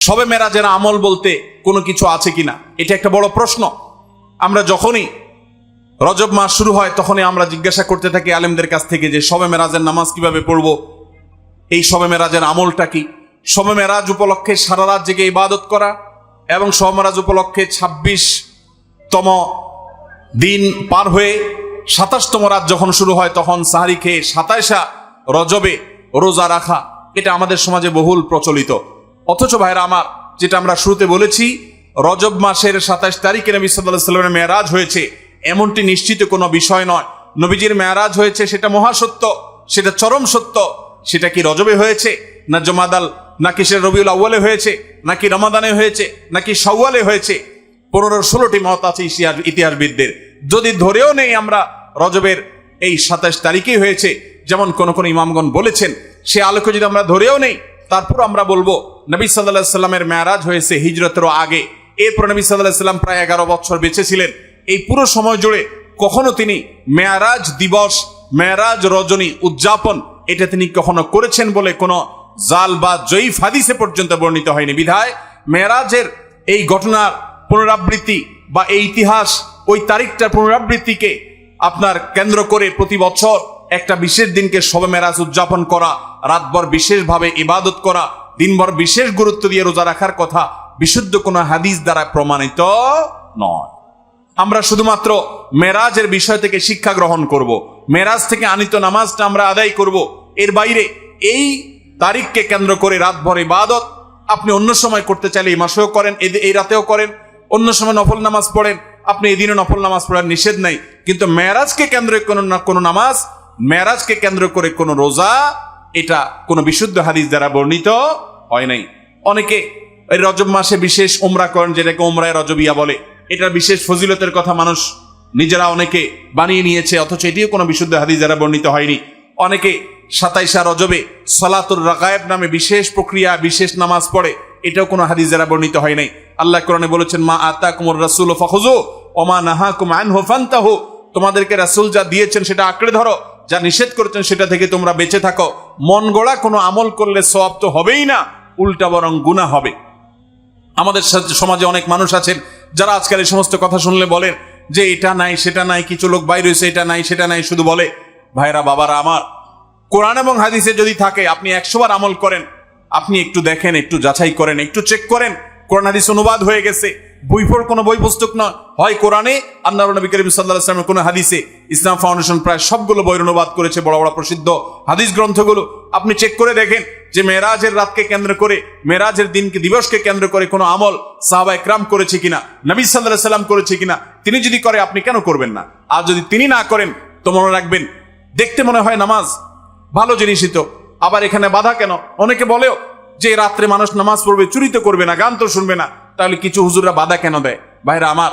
শবে মেরাজের আমল বলতে কোনো কিছু আছে কিনা, এটা একটা বড় প্রশ্ন। আমরা যখনই রজব মাস শুরু হয় তখনই আমরা জিজ্ঞাসা করতে থাকি আলেমদের কাছ থেকে যে শবে মেরাজের নামাজ কিভাবে পড়ব, এই শবে মেরাজের আমলটা কি। শবে মেরাজ উপলক্ষে সারা রাত জেগে ইবাদত করা এবং শবে মেরাজ উপলক্ষে 26তম দিন পার হয়ে 27তম রাত যখন শুরু হয় তখন সাহারি খেয়ে 27 রজবে রোজা রাখা, এটা আমাদের সমাজে বহুল প্রচলিত। অথচ ভাইরা আমার, যেটা আমরা শুরুতে বলেছি, রজব মাসের 27 তারিখে নবী সাল্লাল্লাহু আলাইহি ওয়াসাল্লামের মেরাজ হয়েছে এমনটি নিশ্চিত কোনো বিষয় নয়। নবীজির মেরাজ হয়েছে সেটা মহাসত্য, সেটা চরম সত্য। সেটা কি রজবে হয়েছে, না জমাদাল, নাকি সেটা রবিউল আউয়ালে হয়েছে, নাকি রমাদানে হয়েছে, নাকি শাওয়ালে হয়েছে, 15-16টি মত আছে ইতিহাসবিদদের। যদি ধরেও নেই আমরা রজবের এই 27 তারিখেই হয়েছে, যেমন কোন কোন ইমামগণ বলেছেন, সে আলোকে যদি আমরা ধরেও নেই, তারপর আমরা বলবো নবী সাল্লাল্লাহু আলাইহি সাল্লামের মেরাজ হয়েছে হিজরতেরও আগে। এরপর নবী সাল্লাল্লাহু আলাইহি সাল্লাম প্রায় 11 বছর বেঁচে ছিলেন। এই পুরো সময় জুড়ে কখনো তিনি মেরাজ দিবস, মেরাজ রজনী উদযাপন এটা তিনি কখনো করেছেন বলে কোনো জাল বা জয়ীফ হাদিসে পর্যন্ত বর্ণিত হয়নি। বিধায় মেরাজের এই ঘটনার পুনরাবৃত্তি বা এই ইতিহাস, ওই তারিখটার পুনরাবৃত্তিকে আপনার কেন্দ্র করে প্রতি বছর একটা বিশেষ দিনকে শবে মেরাজ উদযাপন করা, রাতভর বিশেষভাবে ইবাদত করা, দিনভর বিশেষ গুরুত্ব দিয়ে রোজা রাখার কথা বিশুদ্ধ কোনো হাদিস দ্বারা প্রমাণিত নয়। আমরা শুধুমাত্র মেরাজের বিষয় থেকে শিক্ষা গ্রহণ করব, মেরাজ থেকে আনিত নামাজটা আমরা আদায় করব। এর বাইরে এই তারিখকে কেন্দ্র করে রাতভর ইবাদত আপনি অন্য সময় করতে চাইলে এই মাসেও করেন, এই রাতেও করেন, অন্য সময় নফল নামাজ পড়েন, আপনি এদিনও নফল নামাজ পড়ার নিষেধ নাই। কিন্তু মেরাজকে কেন্দ্র করে কোনো নামাজ, মেরাজকে কেন্দ্র করে কোনো রোজা, এটা কোনো বিশুদ্ধ হাদিস দ্বারা বর্ণিত হয় নাই। অনেকে এই রজব মাসে বিশেষ উমরা করেন, যেটাকে উমরায়ে রজবিয়া বলে। এটার বিশেষ ফজিলতের কথা মানুষ নিজেরা অনেকে বানিয়ে নিয়েছে, অথচ এটিও কোনো বিশুদ্ধ হাদিস দ্বারা বর্ণিত হয়নি। অনেকে 27 রজবে সালাতুর রাগায়েব নামে বিশেষ প্রক্রিয়া, বিশেষ নামাজ পড়ে, এটাও কোনো হাদিস দ্বারা বর্ণিত হয় নাই। আল্লাহ কোরআনে বলেছেন, মা আতাকুমুর রাসূলু ফাখুযু ওয়া মা নাহাকুম আনহু ফান্তাহু, তোমাদেরকে রাসূল যা দিয়েছেন সেটা আঁকড়ে ধরো, যা নিষেধ করেছেন সেটা থেকে তোমরা বেঁচে থাকো। মন গড়া কোনো আমল করলে সওয়াব তো হবেই না, উল্টা বরং গুনাহ হবে। আমাদের সমাজে অনেক মানুষ আছেন যারা আজকাল এই সমস্ত কথা শুনলে বলেন যে এটা নাই সেটা নাই, কিছু লোক বাইরে হয়েছে, এটা নাই সেটা নাই শুধু বলে। ভাইরা বাবারা আমার, কোরআন এবং হাদিসে যদি থাকে আপনি 100 বার আমল করেন, আপনি একটু দেখেন, একটু যাচাই করেন, একটু চেক করেন। কোরআন হাদিস অনুবাদ হয়ে গেছে, বইফোর কোনো বই পুস্তক নয়, হয় কোরআনে আর নবী করিম সাল্লাল্লাহু আলাইহি ওয়াসাল্লামের কোনো হাদিসে। ইসলাম ফাউন্ডেশন প্রায় সবগুলো বইয়ের অনুবাদ করেছে, বড় বড় প্রসিদ্ধ হাদিস গ্রন্থগুলো। আপনি চেক করে দেখেন যে মেরাজের রাতকে কেন্দ্র করে, মেরাজের দিনকে, দিবসকে কেন্দ্র করে কোনো আমল সাহাবা ইকরাম করেছে কিনা, নবী সাল্লাল্লাহু আলাইহি ওয়াসাল্লাম করেছে কিনা। তিনি যদি করে আপনি কেন করবেন না? আর যদি তিনি না করেন তো মনে রাখবেন, দেখতে মনে হয় নামাজ ভালো জিনিসই তো, আবার এখানে বাধা কেন? অনেকে বলেও যে রাত্রে মানুষ নামাজ পড়বে, চুরি তো করবে না, গান তো শুনবে না, তাহলে কিছু হুজুররা বাধা কেন দেয়? ভাইরা আমার,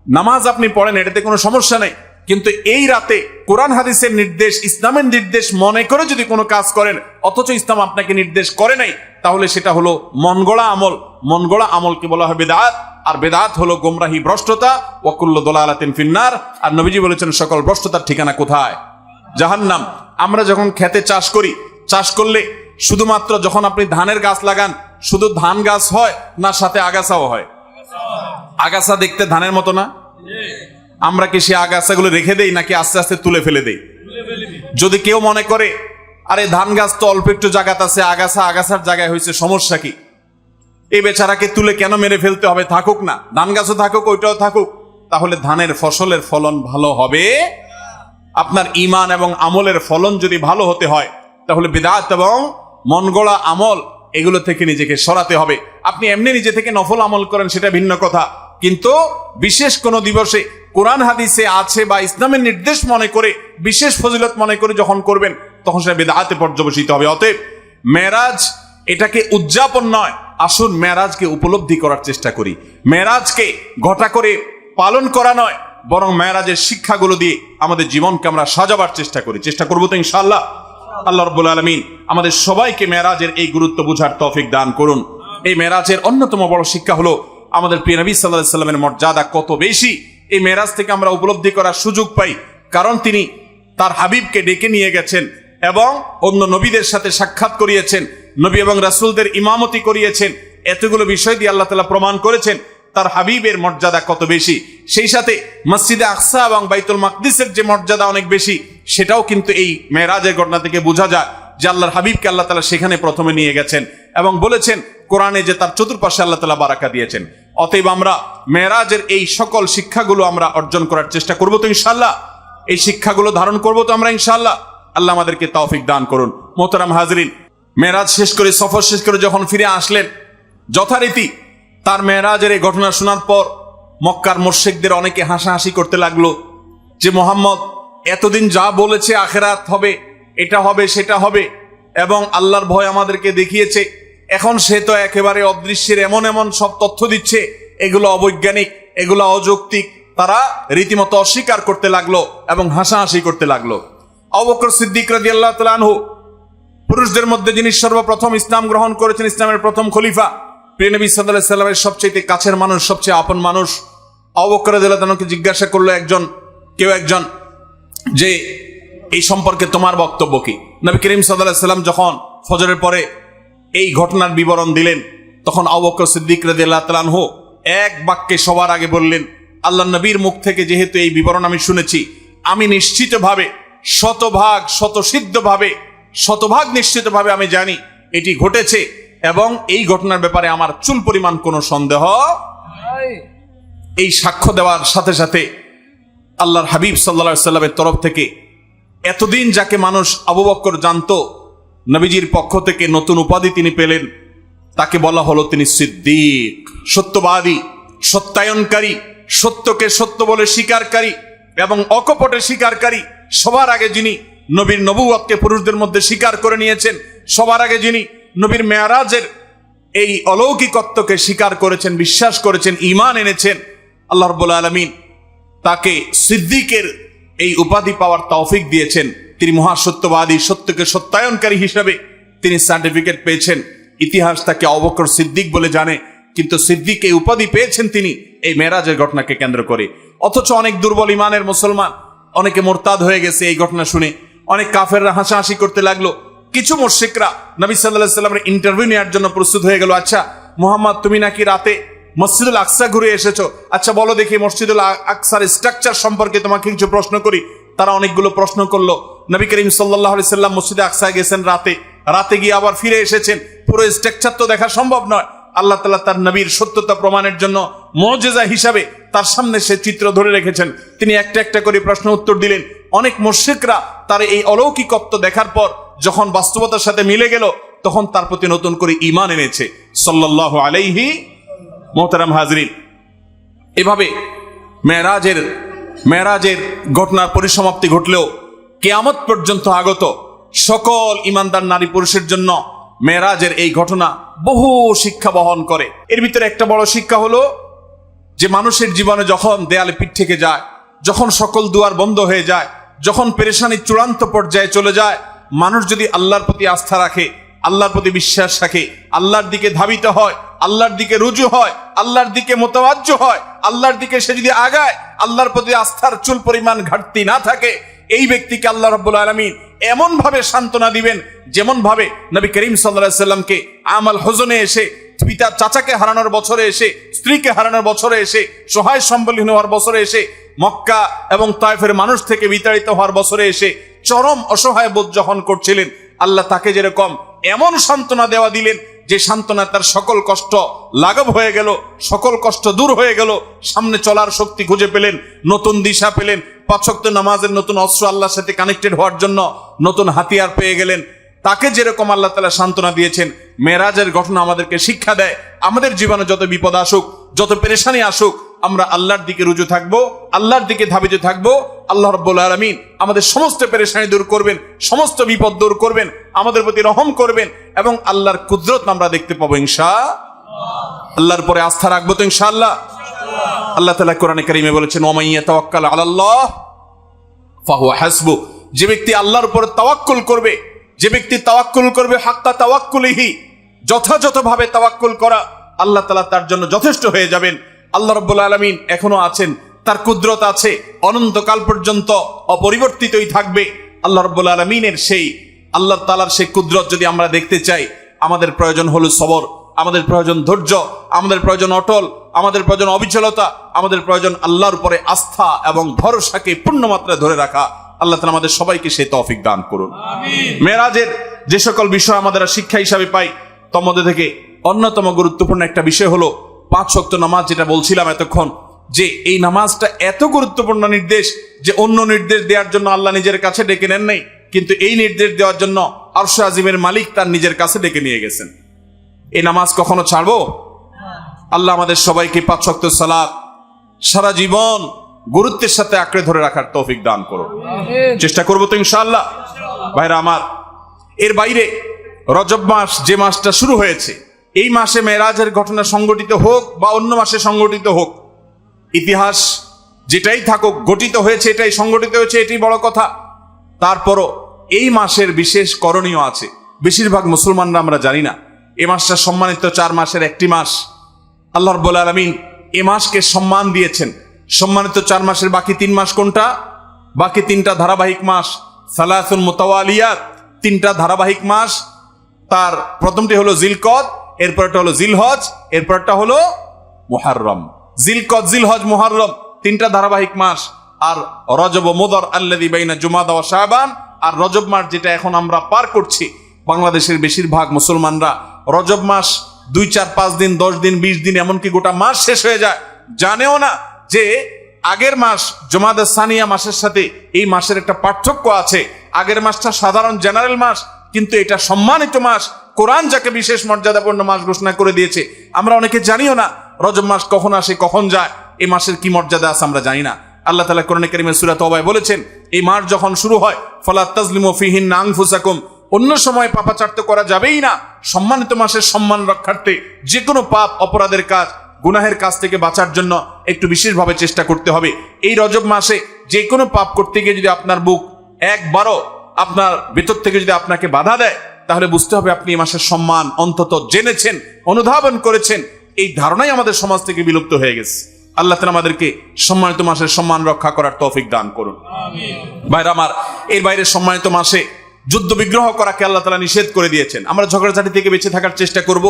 নামাজ আপনি পড়েন, এটাতে কোনো সমস্যা নেই, কিন্তু এই রাতে কোরআন হাদিসের নির্দেশ, ইসলামের নির্দেশ মনে করে যদি কোনো কাজ করেন, অথচ ইসলাম আপনাকে নির্দেশ করে নাই, তাহলে সেটা হলো মন গড়া আমল। মন গড়া আমলকে বলা হয় বেদাত, আর বেদাত হলো গোমরাহি, ভ্রষ্টতা। ওয়া কুল্লু দালালাতিন ফিন্নার, আর নবীজি বলেছেন সকল ভ্রষ্টতার ঠিকানা কোথায়? জাহান্নাম। আমরা যখন খেতে চাষ করি, চাষ করলে শুধুমাত্র যখন আপনি ধানের গাছ লাগান, শুধু ধান গাছ হয় না সাথে আগাছাও হয়? আগাছা দেখতে ধানের মতো না? আমরা কি সে আগাছাগুলো রেখে দেই নাকি আস্তে আস্তে তুলে ফেলে দেই? যদি কেউ মনে করে আরে ধান গাছ তো অল্প একটু জায়গাতে আছে, আগাছা আগাছার জায়গায় হয়েছে, সমস্যা কি? এই বেচারাকে তুলে কেন মেরে ফেলতে হবে? থাকুক না, ধান গাছও থাকুক, ওইটাও থাকুক, তাহলে ধানের ফসলের ফলন ভালো হবে। আপনার ঈমান এবং আমলের ফলন যদি ভালো হতে হয়, তাহলে বিদআত এবং মন গড়া আমল এগুলো থেকে নিজেকে সরাতে হবে। আপনি এমনি নিজে থেকে নফল আমল করেন, সেটা ভিন্ন কথা, কিন্তু বিশেষ কোন দিবসে কোরআন হাদিসে আছে বা ইসলামের নির্দেশ মনে করে, বিশেষ ফজিলত মনে করে যখন করবেন, তখন সেটা বিদআতে পর্যবসিত হবে। অতএব মেরাজ এটাকে উদযাপন নয়, আসুন মেরাজকে উপলব্ধি করার চেষ্টা করি। মেরাজকে ঘটা করে পালন করা নয়, বরং মেরাজের শিক্ষাগুলো দিয়ে আমাদের জীবনকে আমরা সাজাবার চেষ্টা করবো তো ইনশাআল্লাহ। আল্লাহ রাব্বুল আলামিন আমাদের সবাইকে মেরাজের এই গুরুত্ব বুঝার তৌফিক দান করুন। এই মেরাজের অন্যতম বড় শিক্ষা হলো আমাদের প্রিয় নবী সাল্লাল্লাহু আলাইহি ওয়াসাল্লামের মর্যাদা কত বেশি। এই মেরাজ থেকে আমরা উপলব্ধি করার সুযোগ পাই, কারণ তিনি তার হাবিবকে ডেকে নিয়ে গেছেন এবং অন্য নবীদের সাথে সাক্ষাৎ করিয়েছেন, নবী এবং রাসূলদের ইমামতি করিয়েছেন, এতগুলো বিষয় দিয়ে আল্লাহ তাআলা প্রমাণ করেছেন তার হাবিবের মর্যাদা কত বেশি। সেই সাথে মসজিদে আকসা এবং বাইতুল মাকদিসের যে মর্যাদা অনেক বেশি, সেটাও কিন্তু এই মেরাজের ঘটনা থেকে বোঝা যায় যে আল্লাহর হাবিবকে আল্লাহ তাআলা সেখানে প্রথমে নিয়ে গেছেন এবং বলেছেন কোরআনে যে তার চতুর্পাশে আল্লাহ তাআলা বারাকা দিয়েছেন। অতএব আমরা মেরাজের এই সকল শিক্ষাগুলো আমরা অর্জন করার চেষ্টা করব তো ইনশাআল্লাহ, এই শিক্ষাগুলো ধারণ করব তো আমরা ইনশাআল্লাহ। আল্লাহ আমাদেরকে তৌফিক দান করুন। মোহতারাম হাজরিন, মেরাজ শেষ করে, সফর শেষ করে যখন ফিরে আসলেন, যথারীতি তার মেরাজের এই ঘটনা শোনার পর মক্কার মুশরিকদের অনেকে হাসাহাসি করতে লাগলো যে মোহাম্মদ এতদিন যা বলেছে আখিরাত হবে, এটা হবে, সেটা হবে এবং আল্লাহর ভয় আমাদেরকে দেখিয়েছে, এখন সে তো একেবারে অদৃশ্যের এমন এমন সব তথ্য দিচ্ছে, এগুলো অবৈজ্ঞানিক, এগুলো অযৌক্তিক। তারা রীতিমতো অস্বীকার করতে লাগলো এবং হাসাহাসি করতে লাগলো। আবু বকর সিদ্দিক রাদিয়াল্লাহু তাআলা আনহু, পুরুষদের মধ্যে যিনি সর্বপ্রথম ইসলাম গ্রহণ করেছেন, ইসলামের প্রথম খলিফা, প্রিয় নবী সাল্লাল্লাহু আলাইহি সাল্লামের সবচেয়ে কাছের মানুষ, সবচেয়ে আপন মানুষ, আবু বকর রাদিয়াল্লাহু তাআলাকে জিজ্ঞাসা করলো কেউ একজন যে এই সম্পর্কে তোমার বক্তব্য কি? নবী করিম সাল্লাল্লাহু আলাইহি সাল্লাম যখন ফজরের পরে এই ঘটনার বিবরণ দিলেন, তখন আবু বকর সিদ্দিক রাদিয়াল্লাহু তাআলা আনহু এক বাক্যে সবার আগে বললেন, আল্লাহর নবীর মুখ থেকে যেহেতু এই বিবরণ আমি শুনেছি, আমি নিশ্চিতভাবে শতভাগ নিশ্চিতভাবে আমি জানি এটি ঘটেছে এবং এই ঘটনার ব্যাপারে আমার চুল পরিমাণ কোনো সন্দেহ। এই সাক্ষ্য দেওয়ার সাথে সাথে আল্লাহর হাবিব সাল্লাল্লাহু আলাইহি সাল্লামের তরফ থেকে এতদিন যাকে মানুষ আবু বকর জানতো, নবীজির পক্ষ থেকে নতুন উপাধি তিনি পেলেন, তাকে বলা হলো তিনি সিদ্দিক, সত্যবাদী, সত্যায়নকারী, সত্যকে সত্য বলে স্বীকারকারী এবং অকপটে স্বীকারকারী। সবার আগে যিনি নবীর নবুয়তকে পুরুষদের মধ্যে স্বীকার করে নিয়েছেন, সবার আগে যিনি নবীর মেরাজের এই অলৌকিকত্বকে স্বীকার করেছেন, বিশ্বাস করেছেন, ঈমান এনেছেন, আল্লাহ রাব্বুল আলামিন তাকে সিদ্দিকের এই উপাধি পাওয়ার তৌফিক দিয়েছেন। তিনি মহাসত্যবাদী, সত্যকে সত্যায়নকারী হিসেবে তিনি সার্টিফিকেট পেয়েছেন। ইতিহাস তাকে আবু বকর সিদ্দিক বলে জানে, কিন্তু সিদ্দিক এই উপাধি পেয়েছেন তিনি এই মেরাজের ঘটনাকে কেন্দ্র করে। অথচ অনেক দুর্বল ইমানের মুসলমান, অনেকে মোরতাদ হয়ে গেছে এই ঘটনা শুনে, অনেক কাফেররা হাসাহাসি করতে লাগলো। কিছু মুশরিকরা নবী সাল্লাল্লাহু আলাইহি সাল্লামের ইন্টারভিউ নেওয়ার জন্য প্রস্তুত হয়ে গেল। আচ্ছা মুহাম্মদ, তুমি নাকি রাতে মসজিদুল আকসা ঘুরে এসেছো, আচ্ছা বলো দেখি মসজিদুল আকসার স্ট্রাকচার সম্পর্কে তোমাকে কিছু প্রশ্ন করি। তারা অনেকগুলো প্রশ্ন করলো। নবী করিম সাল্লাল্লাহু আলাইহি সাল্লাম মসজিদে আকসায় গেছেন রাতে গিয়ে আবার ফিরে এসেছেন, পুরো স্ট্রাকচার তো দেখা সম্ভব নয়। আল্লাহ তাআলা তার নবীর সত্যতা প্রমাণের জন্য মুজিজা হিসাবে তার সামনে সে চিত্র ধরে রেখেছেন। তিনি একটা একটা করে প্রশ্ন উত্তর দিলেন। অনেক মুশরিকরা তার এই অলৌকিকত্ব দেখার পর যখন বাস্তবতার সাথে মিলে গেল, তখন তার প্রতি নতুন করে ঈমান এনেছে। সাল্লাল্লাহু আলাইহি মুহতারাম হাজরিন, এভাবে মেরাজের ঘটনার পরিসমাপ্তি ঘটলেও কিয়ামত পর্যন্ত আগত সকল ঈমানদার নারী পুরুষের জন্য মেরাজের এই ঘটনা বহু শিক্ষা বহন করে। এর ভিতরে একটা বড় শিক্ষা হলো যে মানুষের জীবনে যখন দেয়ালে পিঠ থেকে যায়, যখন সকল দুয়ার বন্ধ হয়ে যায়, যখন পেরেশানি চূড়ান্ত পর্যায়ে চলে যায়, মানুষ যদি আল্লাহর প্রতি আস্থা রাখে, আল্লাহর প্রতি বিশ্বাস রাখে, আল্লাহর দিকে ধাবিত হয়, আল্লাহর দিকে রুজু হয়, আল্লাহর দিকে মোতাওয়াজ্জ হয়, আল্লাহর দিকে সে যদি আগায়, আল্লাহর প্রতি আস্থার চুল পরিমাণ ঘাটতি না থাকে, এই ব্যক্তিকে আল্লাহ রাব্বুল আলামিন এমন ভাবে সান্ত্বনা দিবেন যেমন ভাবে নবী করিম সাল্লাল্লাহু আলাইহি সাল্লামকে আমাল হুজনে এসে, পিতা চাচাকে হারানোর বছরে এসে, স্ত্রীকে হারানোর বছরে এসে, সহায় সম্বলহীন হওয়ার বছরে এসে, মক্কা এবং তায়েফের মানুষ থেকে বিতাড়িত হওয়ার বছরে এসে চরম অসহায় বোধ যখন করছিলেন, আল্লাহ তাকে যেরকম এমন সান্ত্বনা দেওয়া দিলেন যে সান্ত্বনা তার সকল কষ্ট লাঘব হয়ে গেল, সকল কষ্ট দূর হয়ে গেল, সামনে চলার শক্তি খুঁজে পেলেন, নতুন দিশা পেলেন, 5 ওয়াক্ত নামাজের নতুন অস্ত্র আল্লাহর সাথে কানেক্টেড হওয়ার জন্য নতুন হাতিয়ার পেয়ে গেলেন। তাকে যেরকম আল্লাহ তাআলা সান্ত্বনা দিয়েছেন, মেরাজের ঘটনা আমাদেরকে শিক্ষা দেয় আমাদের জীবনে যত বিপদ আসুক, যত পেরেশানি আসুক, আমরা আল্লাহর দিকে রুজু থাকবো, আল্লাহর দিকে ধাবিত থাকবো। আল্লাহ রাব্বুল আলামিন আমাদের সমস্ত পেরেশানি দূর করবেন, সমস্ত বিপদ দূর করবেন, আমাদের প্রতি রহম করবেন এবং আল্লাহর কুদরত আমরা দেখতে পাবো ইনশাআল্লাহ। আল্লাহর পরে আস্থা রাখবো তো ইনশাআল্লাহ। আল্লাহ তাআলা কোরআনে কারীমে বলেছেন, ওয়া মান ইয়াতাওয়াক্কাল আলাল্লাহ ফাহুয়া হাসবু। যে ব্যক্তি আল্লাহর উপর তাওয়াক্কুল করবে, যে ব্যক্তি তাওয়াক্কুল করবে হাক্কা তাওয়াক্কুলিহি, যথাযথভাবে তাওয়াক্কুল করা, আল্লাহ তাআলা তার জন্য যথেষ্ট হয়ে যাবেন। আল্লাহ রাব্বুল আলামিন এখনো আছেন, তার কুদরত আছে, অনন্তকাল পর্যন্ত অপরিবর্তিতই থাকবে। আল্লাহ রাব্বুল আলামিনের সেই আল্লাহ তাআলার সেই কুদরত যদি আমরা দেখতে চাই, আমাদের প্রয়োজন হলো সবর, আমাদের প্রয়োজন ধৈর্য, আমাদের প্রয়োজন অটল, আমাদের প্রয়োজন অবিচলতা, আমাদের প্রয়োজন আল্লাহর উপরে আস্থা এবং ভরসাকে পূর্ণ মাত্রায় ধরে রাখা। আল্লাহ তাআলা আমাদের সবাইকে সেই তৌফিক দান করুন। মেরাজের যে সকল বিষয় আমাদের শিক্ষা হিসাবে পাই, তার মধ্যে থেকে অন্যতম গুরুত্বপূর্ণ একটা বিষয় হলো 5 ওয়াক্ত নামাজ। যেটা বলছিলাম এতক্ষণ, যে এই নামাজটা এত গুরুত্বপূর্ণ নির্দেশ যে অন্য নির্দেশ দেওয়ার জন্য আল্লাহ নিজের কাছে ডেকে নেন নাই, কিন্তু এই নির্দেশ দেওয়ার জন্য আরশ আজিমের মালিক তার নিজের কাছে ডেকে নিয়ে গেছেন। এই নামাজ কখনো ছাড়বো? আল্লাহ আমাদের সবাইকে 5 ওয়াক্ত সালাত সারা জীবন গুরুত্বের সাথে আঁকড়ে ধরে রাখার তৌফিক দান করো। চেষ্টা করবো তো ইনশাআল্লাহ। ভাইরা আমার, এর বাইরে রজব মাস যে মাসটা শুরু হয়েছে, এই মাসে মেরাজের ঘটনা সংঘটিত হোক বা অন্য মাসে সংঘটিত হোক, ইতিহাস যেটাই থাকুক, গঠিত হয়েছে এটাই, সংঘটিত হয়েছে এটাই বড় কথা। তারপরও এই মাসের বিশেষ করণীয় আছে। বেশিরভাগ মুসলমানরা আমরা জানি না এই মাসটা সম্মানিত 4 মাসের একটি মাস। আল্লাহ রাব্বুল আলামিন এই মাসকে সম্মান দিয়েছেন। সম্মানিত 4 মাসের বাকি 3 মাস কোনটা? বাকি 3টা ধারাবাহিক মাস, সালাসুন মুতাওয়ালিয়াত, 3টা ধারাবাহিক মাস। তার প্রথমটি হলো জিলকদ, এরপরটা হলো জিলহজ, এরপরটা হলো মুহররম। জিলকদ, জিলহজ, মুহররম 3টা ধারাবাহিক মাস। আর রজব ও মুদর আল্লাযী বাইনা জুমাদা ওয়া শাবান, আর রজব মাস যেটা এখন আমরা পার করছি, বাংলাদেশের বেশিরভাগ মুসলমানরা রজব মাস 2, 4, 5 দিন, 10 দিন, 20 দিন, এমনকি গোটা মাস শেষ হয়ে যায়, জানেও না যে আগের মাস জুমাদা সানিয়া মাসের সাথে এই মাসের একটা পার্থক্য আছে। আগের মাসটা সাধারণ জেনারেল মাস, কিন্তু এটা সম্মানিত মাস। কোরআন যাকে বিশেষ মর্যাদাপূর্ণ মাস ঘোষণা করে দিয়েছে, আমরা অনেকে জানিও না রজব মাস কখন আসে কখন যায়, এই মাসের কি মর্যাদা আছে আমরা জানি না। আল্লাহ তাআলা কোরআনে কারীমে সূরা তাওবায় বলেছেন, এই মাস যখন শুরু হয়, ফালা তাজলিমু ফিহিন্না আনফুসাকুম, অন্য সময় পাপাচার তো করা যাবেই না। সম্মানিত মাসের সম্মান রক্ষার্থে যে কোনো পাপ, অপরাধের কাজ, গুনাহের কাজ থেকে বাঁচার জন্য একটু বিশেষভাবে চেষ্টা করতে হবে। এই রজব মাসে যে কোনো পাপ করতে গিয়ে যদি আপনার বুক একবারও আপনার ভেতর থেকে যদি আপনাকে বাধা দেয়, তাহলে বুঝতে হবে আপনি এই মাসের সম্মান অন্তত জেনেছেন, অনুধাবন করেছেন। এই ধারণাই আমাদের সমাজ থেকে বিলুপ্ত হয়ে গেছে। আল্লাহ তাআলা আমাদেরকে সম্মানিত মাসের সম্মান রক্ষা করার তৌফিক দান করুন। ভাইরা আমার, এর বাইরে সম্মানিত মাসে যুদ্ধ বিগ্রহ করাকে আল্লাহ তাআলা নিষেধ করে দিয়েছেন। আমরা ঝগড়াঝাটি থেকে বেঁচে থাকার চেষ্টা করব।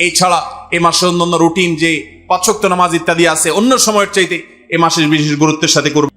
এই ছাড়া এই মাসের অন্যান্য রুটিন যে 5 ওয়াক্ত নামাজ ইত্যাদি আছে, অন্য সময়ের চাইতে এই মাসের বিশেষ গুরুত্বের সাথে করব।